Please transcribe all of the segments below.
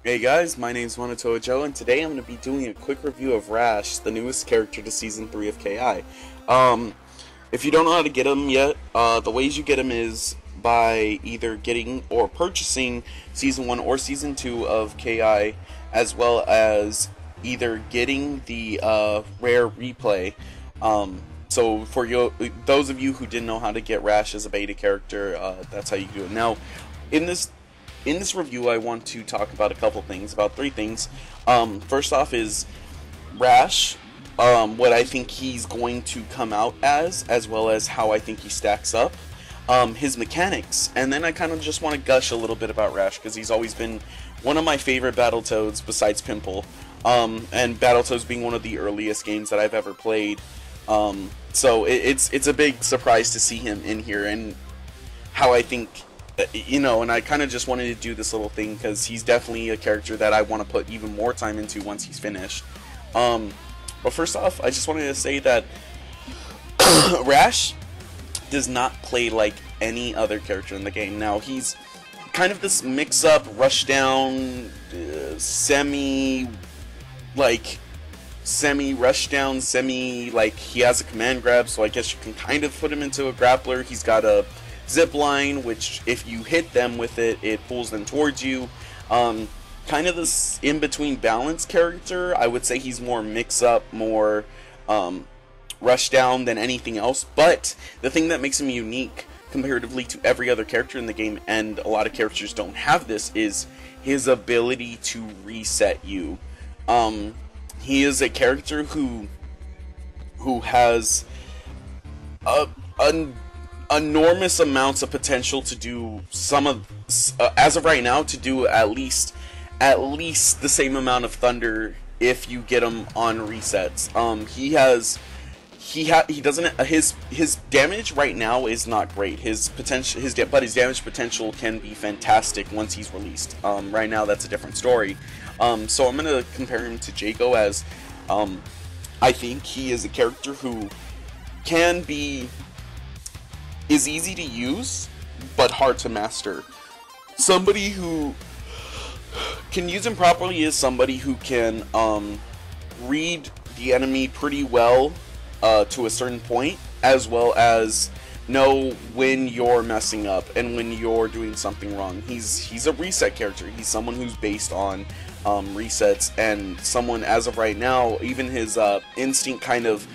Hey guys, my name's Manu, and today I'm going to be doing a quick review of Rash, the newest character to Season 3 of KI. If you don't know how to get him yet, the ways you get him is by either getting or purchasing Season 1 or Season 2 of KI, as well as either getting the rare replay. So for those of you who didn't know how to get Rash as a beta character, that's how you do it. Now, in this review, I want to talk about a couple things, about three things. First off is Rash, what I think he's going to come out as well as how I think he stacks up, his mechanics, and then I kind of just want to gush a little bit about Rash, because he's always been one of my favorite Battletoads besides Pimple, and Battletoads being one of the earliest games that I've ever played. So it's a big surprise to see him in here, and how I think, and I kind of just wanted to do this little thing because he's definitely a character that I want to put even more time into once he's finished. But first off, I just wanted to say that Rash does not play like any other character in the game. Now, he's kind of this mix-up, rushdown, semi-rushdown, he has a command grab, so I guess you can kind of put him into a grappler. He's got a zip line, which if you hit them with it, it pulls them towards you. Kind of this in-between balance character. I would say he's more mix-up, more rush-down than anything else. But the thing that makes him unique comparatively to every other character in the game, and a lot of characters don't have this, is his ability to reset you. He is a character who has enormous amounts of potential to do as of right now, to do at least the same amount of thunder if you get him on resets. His damage right now is not great. But his damage potential can be fantastic once he's released. Right now that's a different story. So I'm gonna compare him to Jago, as I think he is a character who is easy to use, but hard to master. Somebody who can use him properly is somebody who can read the enemy pretty well to a certain point, as well as know when you're messing up and when you're doing something wrong. He's a reset character. He's someone who's based on resets, and someone, as of right now, even his instinct kind of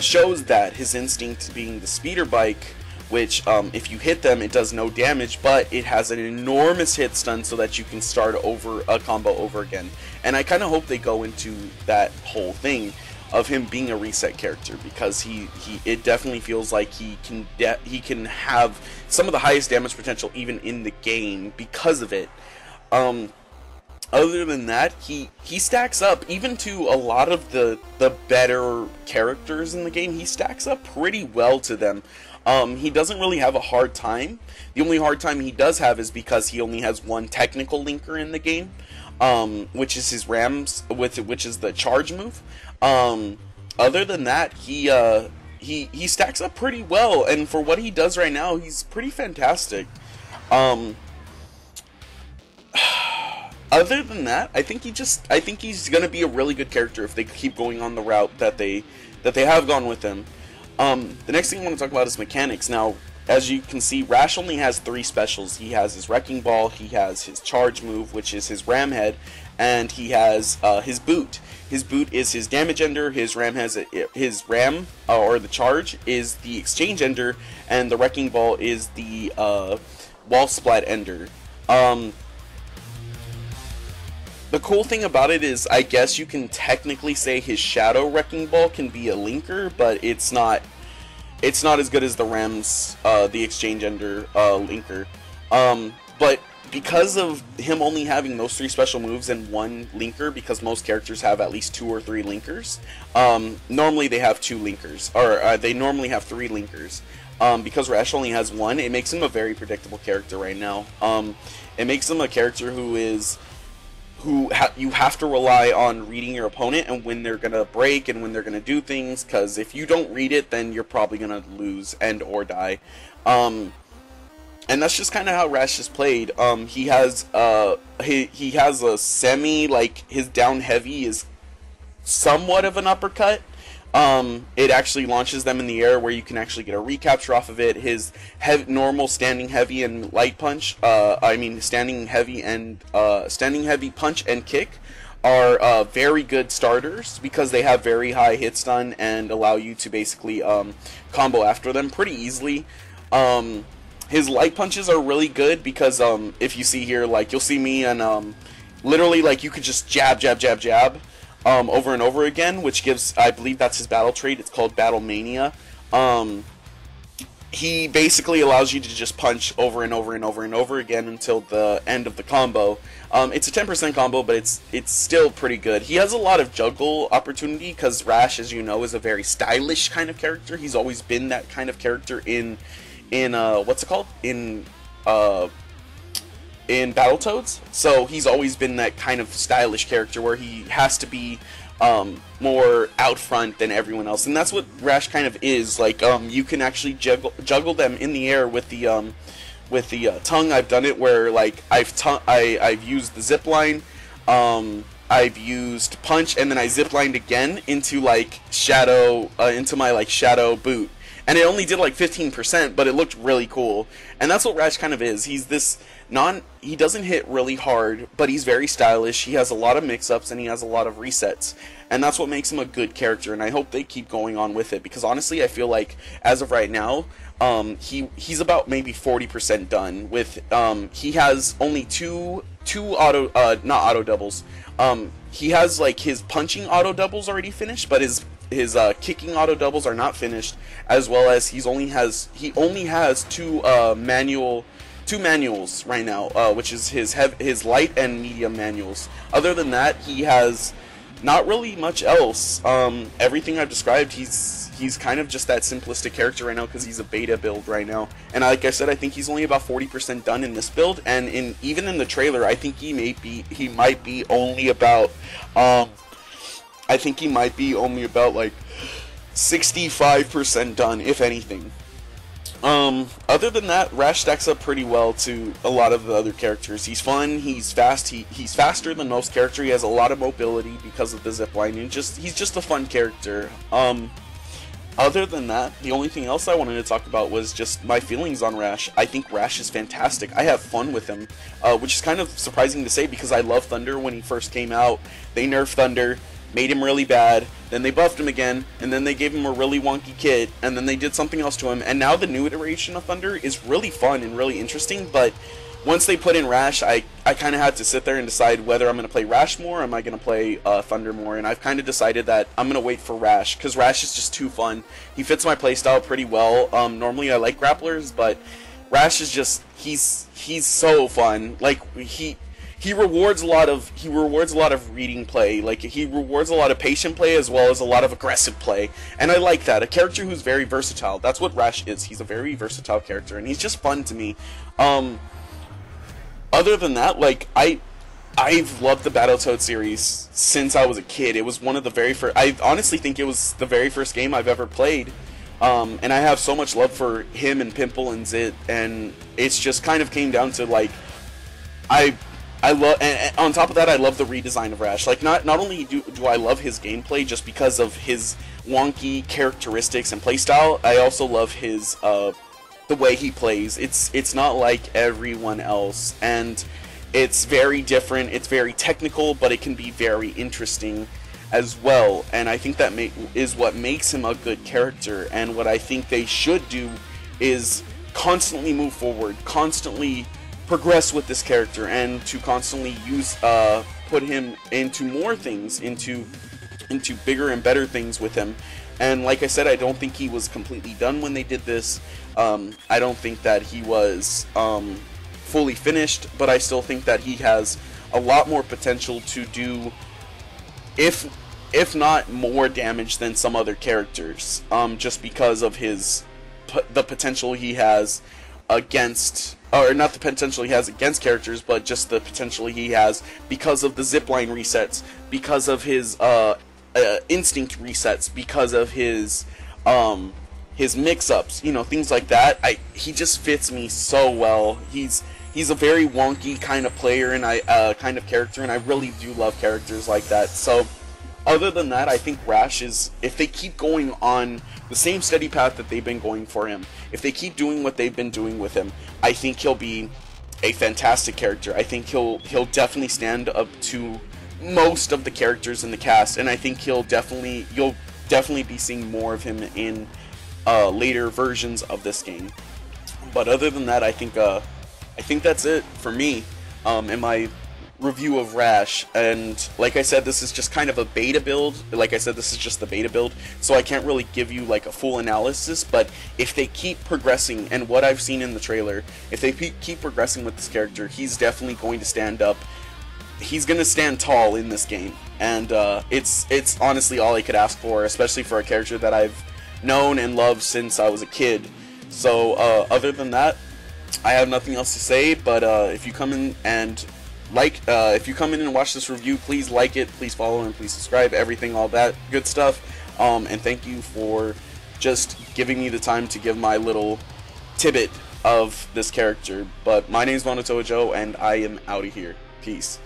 shows that. His instinct being the speeder bike, which if you hit them, it does no damage, but it has an enormous hit stun so that you can start over a combo over again. And I kind of hope they go into that whole thing of him being a reset character, because it definitely feels like he can have some of the highest damage potential even in the game because of it. Other than that, he stacks up, even to a lot of the better characters in the game. He stacks up pretty well to them. He doesn't really have a hard time. The only hard time he does have is because he only has one technical linker in the game, which is his Rams, which is the charge move. Other than that, he stacks up pretty well, and for what he does right now, he's pretty fantastic. Other than that, I think he's gonna be a really good character if they keep going on the route that they have gone with him. The next thing I want to talk about is mechanics. Now, as you can see, Rash only has 3 specials. He has his Wrecking Ball, he has his Charge move, which is his Ram Head, and he has his Boot. His Boot is his Damage Ender, his Ram has his Ram, or the Charge, is the Exchange Ender, and the Wrecking Ball is the Wall Splat Ender. The cool thing about it is, I guess you can technically say his Shadow Wrecking Ball can be a linker, but it's not as good as the Ram's, the Exchange Ender linker. But because of him only having those 3 special moves and 1 linker, because most characters have at least 2 or 3 linkers, normally they have 2 linkers, or they normally have 3 linkers. Because Rash only has 1, it makes him a very predictable character right now. It makes him a character who you have to rely on reading your opponent and when they're gonna break and when they're gonna do things, because if you don't read it, then you're probably gonna lose and or die. And that's just kind of how Rash is played. He has a semi, like, his down heavy is somewhat of an uppercut. It actually launches them in the air where you can actually get a recapture off of it. His normal standing heavy and light punch, standing heavy punch and kick are very good starters because they have very high hit stun and allow you to basically combo after them pretty easily. His light punches are really good because if you see here, like, you'll see me and literally, like, you could just jab, jab, jab, jab. Over and over again, which gives, I believe that's his battle trait, it's called Battle Mania. He basically allows you to just punch over and over and over and over again until the end of the combo. It's a 10% combo, but it's still pretty good. He has a lot of juggle opportunity, because Rash, as you know, is a very stylish kind of character. He's always been that kind of character in what's it called? In Battletoads, so he's always been that kind of stylish character where he has to be more out front than everyone else, and that's what Rash kind of is. Like, you can actually juggle them in the air with the tongue. I've done it where, like, I've used the zip line, I've used punch, and then I zip lined again into like shadow into my like shadow boot. And it only did like 15%, but it looked really cool. And that's what Rash kind of is. He's this he doesn't hit really hard, but he's very stylish. He has a lot of mix-ups and he has a lot of resets. And that's what makes him a good character, and I hope they keep going on with it, because honestly I feel like as of right now, he's about maybe 40% done with he has only two not auto doubles. He has like his punching auto doubles already finished, but his kicking auto doubles are not finished, as well as he only has two manuals right now, which is his light and medium manuals. Other than that, he has not really much else. Everything I've described, he's kind of just that simplistic character right now because he's a beta build right now. And like I said, I think he's only about 40% done in this build, and even in the trailer, I think he might be only about like 65% done, if anything. Other than that, Rash stacks up pretty well to a lot of the other characters. He's fun, he's fast, he's faster than most characters, he has a lot of mobility because of the zipline, and he's just a fun character. Other than that, the only thing else I wanted to talk about was just my feelings on Rash. I think Rash is fantastic. I have fun with him, which is kind of surprising to say because I love Thunder when he first came out. They nerfed Thunder, made him really bad, then they buffed him again, and then they gave him a really wonky kit, and then they did something else to him, and now the new iteration of Thunder is really fun and really interesting. But once they put in Rash, I kind of had to sit there and decide whether I'm going to play Rash more or am I going to play Thunder more, and I've kind of decided that I'm going to wait for Rash, because Rash is just too fun. He fits my playstyle pretty well. Normally I like grapplers, but Rash is just, he's so fun. Like, he rewards a lot of reading play. Like, he rewards a lot of patient play as well as a lot of aggressive play, and I like that. A character who's very versatile. That's what Rash is. He's a very versatile character, and he's just fun to me. Other than that, like, I've loved the Battletoads series since I was a kid. It was one of the very first. I honestly think it was the very first game I've ever played. And I have so much love for him and Pimple and Zit, and it's just kind of came down to, like, I love, and on top of that, I love the redesign of Rash. Like, not only do I love his gameplay just because of his wonky characteristics and playstyle, I also love his the way he plays. It's not like everyone else, and it's very different. It's very technical, but it can be very interesting as well. And I think that is what makes him a good character. And what I think they should do is constantly move forward, constantly progress with this character, and to constantly put him into more things, into bigger and better things with him. And like I said, I don't think he was completely done when they did this. I don't think that he was fully finished, but I still think that he has a lot more potential to do, if not more damage than some other characters, just because of the potential he has against, or not the potential he has against characters, but just the potential he has because of the zipline resets, because of his instinct resets, because of his his mix-ups, you know, things like that. He just fits me so well. He's a very wonky kind of player and kind of character, and I really do love characters like that. So other than that, I think Rash is, if they keep going on the same steady path that they've been going for him, if they keep doing what they've been doing with him, I think he'll be a fantastic character. I think he'll definitely stand up to most of the characters in the cast, and I think you'll definitely be seeing more of him in later versions of this game. But other than that, I think that's it for me in my review of Rash. And like I said, this is just kind of a beta build. Like I said, this is just the beta build, so I can't really give you like a full analysis. But if they keep progressing, and what I've seen in the trailer, if they keep progressing with this character, he's definitely going to stand up. He's going to stand tall in this game, and it's honestly all I could ask for, especially for a character that I've known and loved since I was a kid. So other than that, I have nothing else to say. But if you come in and if you come in and watch this review, please like it, please follow, and please subscribe, everything, all that good stuff. And thank you for just giving me the time to give my little tidbit of this character. But my name is Manu, and I am out of here. Peace.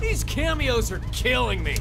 These cameos are killing me.